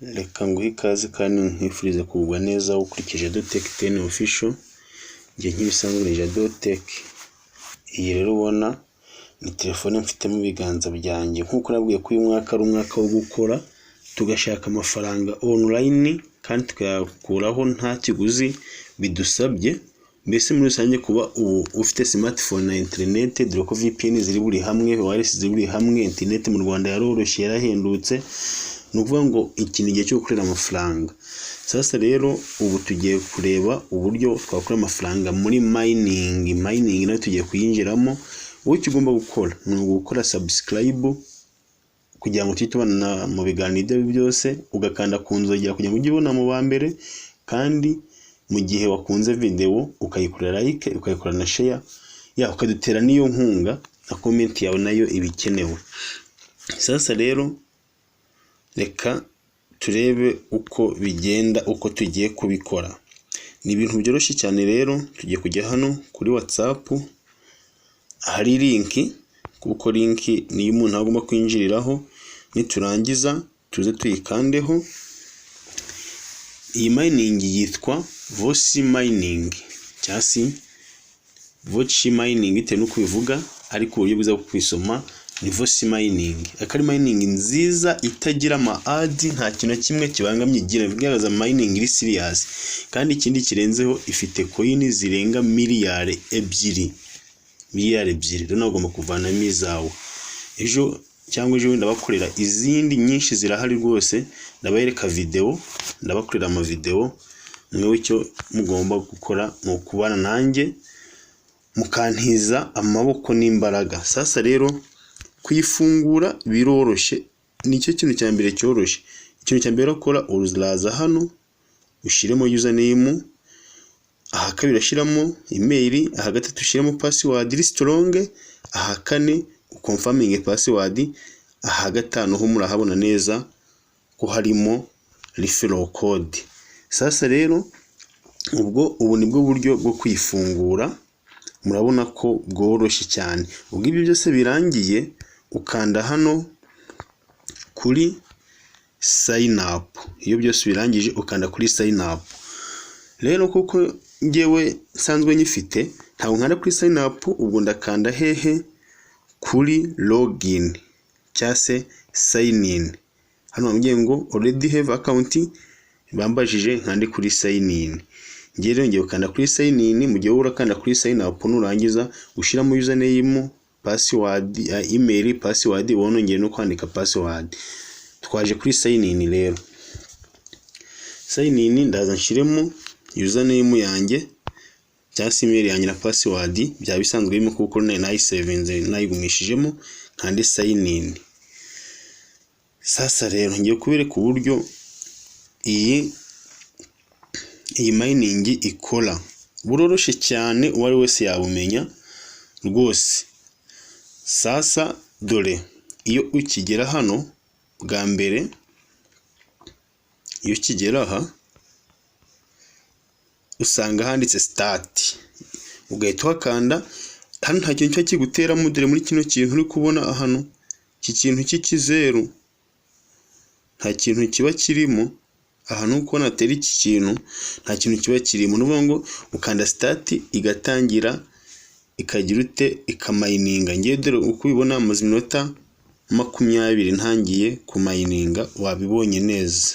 Reka nguhe ikaze kandi nkwifurize kugubwa neza ukurikije Tech 10 official. Ngiye nk'ibisanzwe ni Tech. Iyi rero ubona ni telefone mfite mu biganza byanjye. Nkuko nabwiye ko uyu mwaka ari umwaka wo gukora, tugashaka amafaranga online kandi tukayakuraho nta kiguzi bidusabye. Mbese muri rusange kuba ufite smartphone na internet, dore ko VPN ziri buri hamwe, wireless ziri buri hamwe, internet mu Rwanda yaroroshye yarahendutse. Nukuvuga ngo iki ni igihe cyo gukorera amafaranga. Sasa rero ubu tugiye kureba uburyo twakora amafaranga muri mining nayo tugiye kuyinjiramo. Wowe ugomba gukora ni gukora subscribe kugira ngo tubana mu biganiro byose, ugakanda ku nzogera kugira ngo ujye ubona mu bambere, kandi mu gihe wakunze video ukayikora like, ukayikora na share, ukadutera niyo nkunga na comment yawe nayo ibikenewe. Sasa rero reka turebe uko bigenda, uko tugiye kubikora. Ni ibintu byoroshye cyane. Rero tugiye kujya hano kuri WhatsApp, hari link, kuko link ni umuntu agomba kwinjiriraho. Niturangiza tuze tuyikandeho. Iyi mining yitwa VORSI mining cyangwa VORSI mining bitewe nuko bivuga, ariko uburyo bwiza bwo kwisoma ni VORSI mining. Akari mining nziza itagira ama ads, nta kintu kimwe kibangamye igira, bigaragaza mining iri serious. Kandi ikindi kirenzeho ifite coin zirenga miliyari ebyiri. Rero nagomba kuvana mizawo. Ejo cyangwa ejo ndabakorera izindi nyinshi zirahari rwose, ndabayereka video, ndabakorera ama video. Mwewe icyo mugomba gukora ni ukubana nanjye mukantiza amaboko n'imbaraga. Sasa rero kuyifungura biroroshye, nicyo kintu cya mbere cyoroshye. Ikintu cya mbere ukora, uraza hano ushiremo username, aha kabiri ashiramo email, aha gatatu ushiramo password iri strong, aha kane confirming password, aha gatanu ho murahabona neza ko harimo referral code. Sasa rero ubu nibwo buryo bwo kwifungura, murabona ko bworoshye cyane. Ubwo ibyo byose birangiye, ukanda hano kuri sign up. Iyo byose birangije ukanda kuri sign up. Rero kuko ngewe nsanzwe nyifite, ntabwo nkanda kuri sign up, ubwo ndakanda hehe kuri login cyase sign in. Hano bambwiye ngo already have account, bambajije nkande kuri sign in. Ngiye rero ngiye gukanda kuri sign in. Mu gihe urakanda kuri sign up, nurangiza ushiramo username, password, email, password, wonongeye no kwandika password. Twaje kuri sign in rero. Sign in ndaza nshiremo username yanjye cyangwa email yanjye na password, bya bisanzwe birimo kuko nayisevinze nayigumishijemo, kandi sign in. Sasa rero ngiye kubereka uburyo iyi mining ikora. Buroroshye cyane, uwari wese yabumenya rwose. Sasa dore, iyo ukigera hano bwa mbere, iyo ukigera aha usanga handitse start, ugahita wakanda. Hano nta kintu cyo kiguteramo, dore muri kino kintu uri kubona hano, iki kintu cy'ikizeru nta kintu kiba kirimo. Ahantu uko natera iki kintu nta kintu kiba kirimo. Nuvuga ngo ukanda start igatangira, ikagira ute, ikamayininga. Ngiye dore uko ubibona amaze minota 20 ntangiye kumayininga, wabibonye neza.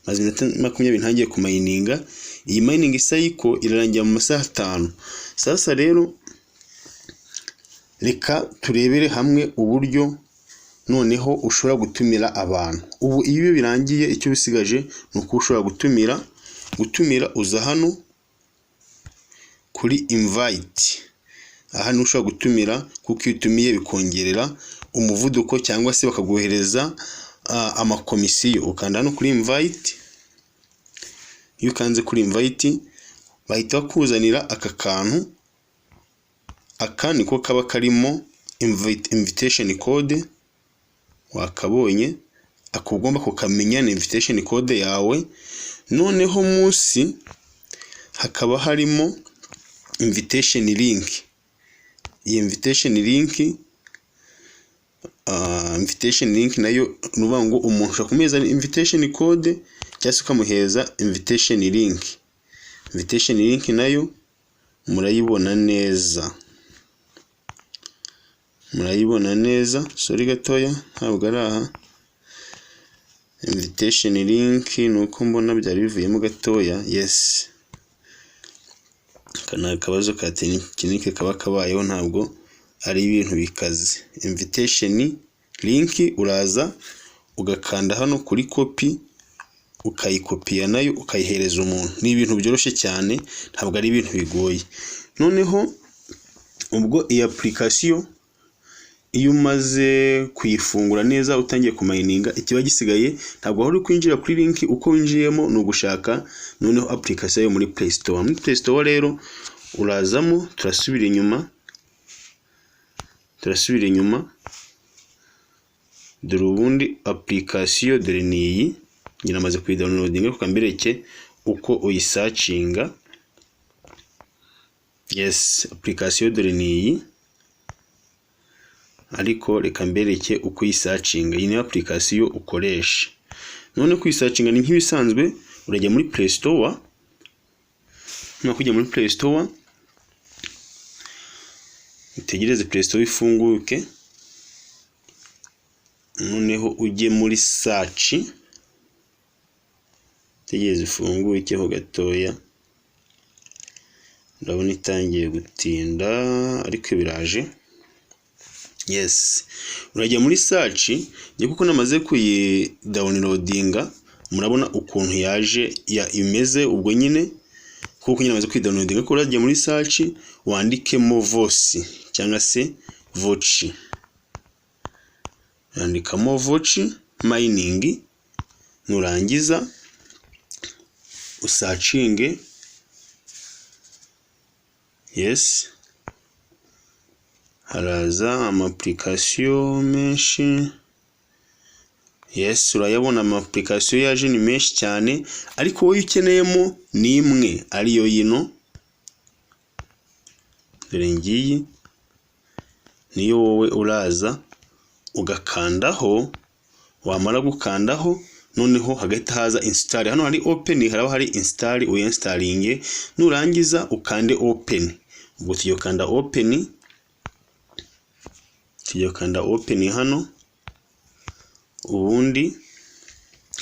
Maze minota 20 ntangiye kumayininga. Iyi mining cycle irarangira mu masaha 5. Sasa rero reka turebere hamwe uburyo noneho ushobora gutumira abantu. Ubu iyo birangiye, icyo bisigaje ni uko ushobora gutumira uza hano kuri invite. Aha ni ushobora gutumira, kuko iyo utumiye bikongerera umuvuduko cyangwa se bakaguhereza amakomisiyo. Ukanda hano kuri invite. Iyo ukanze kuri invite, bahita bakuzanira aka kantu. Aka niko kaba karimo invitation code. Wakabonye, akugomba kukamenya ni invitation code yawe. Noneho munsi hakaba harimo invitation link. Iyi invitation link invitation link nayo nuvuga ngo umuntu ushaka kumeza invitation code cyangwa se ukamuheza invitation link. Invitation link nayo murayibona neza, sorry gatoya ntabwo ari aha. Invitation link nuko mbona byari bivuyemo gatoya. Yes, kana akabazo ka tekinike kaba kabayeho, ntabwo ari ibintu bikaze. Invitation link uraza ugakanda hano kuri copy, ukayikopiya nayo ukayihereza umuntu. Ni ibintu byoroshye cyane, ntabwo ari ibintu bigoye. Noneho ubwo iyi application iyo umaze kuyifungura neza utangiye kumayininga, ikiba gisigaye ntabwo aho uri kwinjira kuri link, uko winjiyemo ni ugushaka noneho application yo muri Play Store. Muri Play Store rero urazamo, turasubira inyuma, dore ubundi application dore niyi ngira amaze kuyidownloadinga, kukambereke uko uyisearchinga. Yes, application dore niyi, ariko reka mbereke uko uyisearchinga. Iyi ni application ukoresha. None kuyisearchinga ni nk'ibisanzwe, urajya muri Play Store. Kujya muri Play Store utegereze Play Store ifunguke, noneho ujye muri search, tegereze ifunguke ho gatoya. Ndabona itangiye gutinda ariko biraje. Yes, urajya muri search, ngiye kuko namaze kuyidownloadinga, murabona ukuntu yaje imeze ubwo nyine, kuko nyine namaze kuyidownloadinga. Ko urajya muri search wandikemo VORSI cyangwa se VORSI, yandikamo VORSI mining, nurangiza usearchinge. Yes, haraza application menshi. Yes, urayabona application yaje ni menshi cyane, ariko wowe ukeneyemo ni imwe, ariyo yino. Dore ngiyi niyo wowe uraza ugakandaho, wamara gukandaho noneho hagahita haza install. Hano hari open, haraba hari install, uyinstallinge, nurangiza ukande open. Ubwo tugiye kanda open hano, ubundi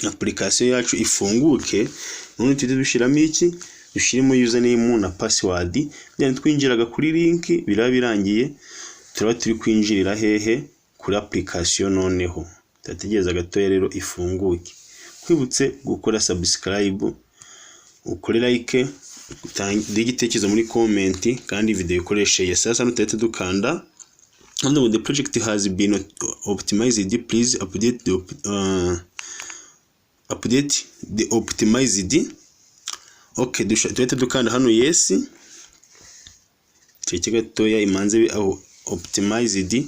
application yacu ifunguke. None tujye dushyiramo iki, dushyiremo username na password. Byane twinjiraga kuri link biraba birangiye, turaba turi kwinjirira hehe kuri application. Noneho tategereza gatoya rero ifunguke. Kwibutse gukora subscribe, ukore like, utange igitekerezo muri comment, kandi video ikoreshe. Sasa nutahita dukanda and the project has been optimized, please update the optimized. Okay, tuhita dukanda hano yes, cece gatoya imanze aho optimized.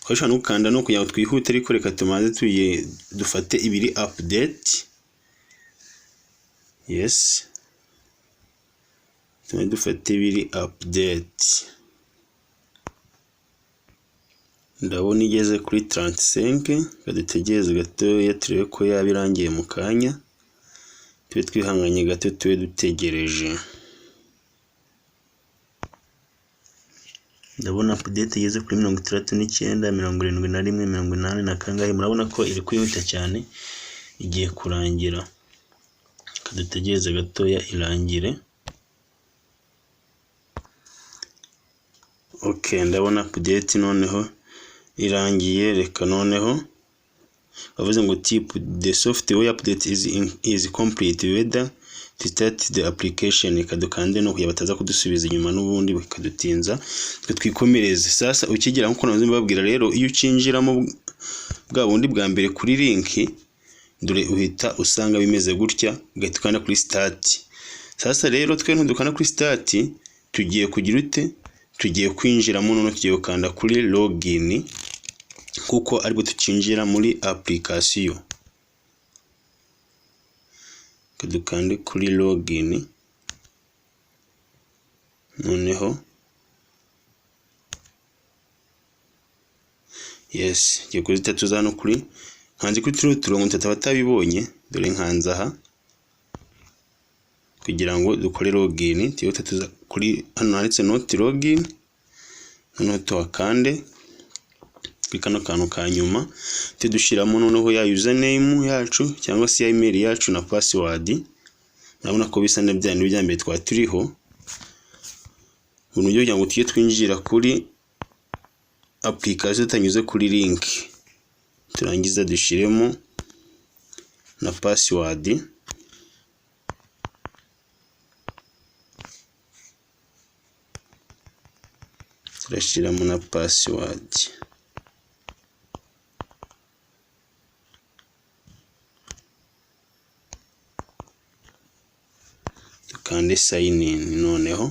Kwashaka nukanda no kugira twihute, ariko reka tumanze dufate ibiri update. Yes, dufate ibiri update. Ndabona igeze kuri 35, kadutegereze gatoya turebe ko yabirangiye mu kanya. Tube twihanganye gato, tube dutegereje. Ndabona update igeze kuri 39, 71, 80 na kangahe. Murabona ko iri kwihuta cyane, igiye kurangira. Kadutegereze gatoya irangire. Okay, ndabona update noneho irangiye. Reka noneho bavuze ngo the software update is complete, whether to start the application. Kadukande no kuya bataza kudusubiza inyuma n'ubundi bakadutinza, twe twikomereze. Sasa ukigera nkuko nazo mbabwira rero, iyo ucinjiramo bwa bundi bwa mbere kuri link, dore uhita usanga bimeze gutya, ugahita ukanda kuri start. Sasa rero twe ntudukana kuri start, tugiye kugira ute, tugiye kwinjiramo. None tugiye gukanda kuri login, kuko aribwo tucinjira muri application. Kadukande kuri login, noneho yes ngiye kuzitatu za no kuri nkanze kuri turongo ntata batabibonye dore nkanza aha kugira ngo dukore login tiyo tatuza kuri hano handitse not login hano tuhakande kuri kano kantu ka nyuma dushiramo noneho ya username yacu cyangwa se ya email yacu na password. Urabona ko bisa n'ibyanyu byambere twaturiho uburyo kugira ngo tujye twinjira kuri application tutanyuze kuri link, turangiza dushiremo na password. Turashiramo na password. Tukande sign in noneho.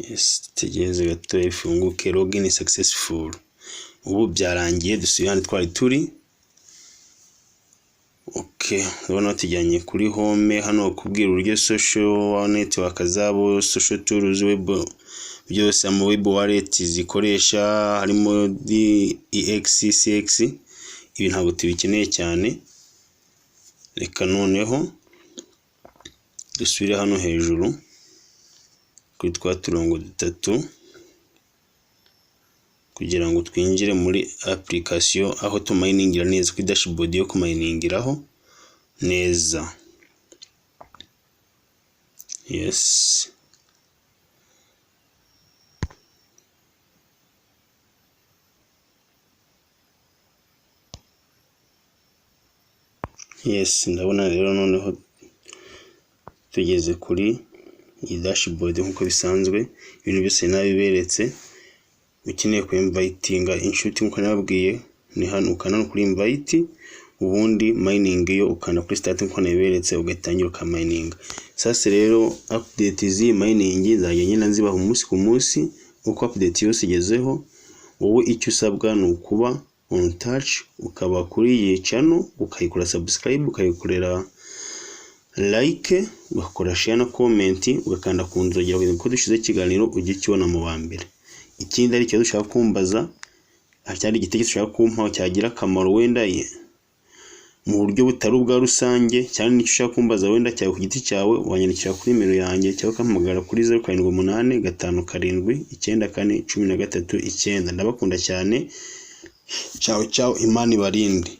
Yes, tegeze gato ifunguke login successful. Ubu byarangiye dusubiye hano twari turi. Okay, urabona tujyanye kuri home hano kubwira uburyo social network zabo, social tools, web byose ama web wallet zikoresha harimo DEXCX. Ibi ntabwo tubikeneye cyane. Reka noneho dusubire hano hejuru kuri twa turongo dutatu kugira ngo twinjire muri application aho tuminingira neza kuri dashboard yo kuminingiraho neza. Yes, ndabona rero noneho tugeze kuri iyi dashboard nkuko bisanzwe ibintu byose nabiberetse. Ukeneye ku invitinga inshuti nkuko nababwiye ni hano ukana kuri invite, ubundi mining yo ukana kuri start nkuko nabiberetse ugatangira ka mining. Sasa rero update zi mining zajye nyina nzibaho umunsi ku munsi uko update yose igezeho. Wowe icyo usabwa ni ukuba on touch ukaba kuri iyi channel ukayikora subscribe, ukayikorera like, ugakora share na comment, ugakanda ku nzogera kugira ngo dushize ikiganiro ujye kibona mu bambere. Ikindi ari cyo dushaka kumbaza cyari igitekerezo dushaka kumpa cyagira akamaro wenda mu buryo butari ubwa rusange cyane nicyo ushaka kumbaza wenda cyawe ku giti cyawe wanyandikira kuri nimero yanjye cyangwa ukampamagara kuri 0785579413. Ndabakunda cyane. Ciao ciao, Imana ibarinde.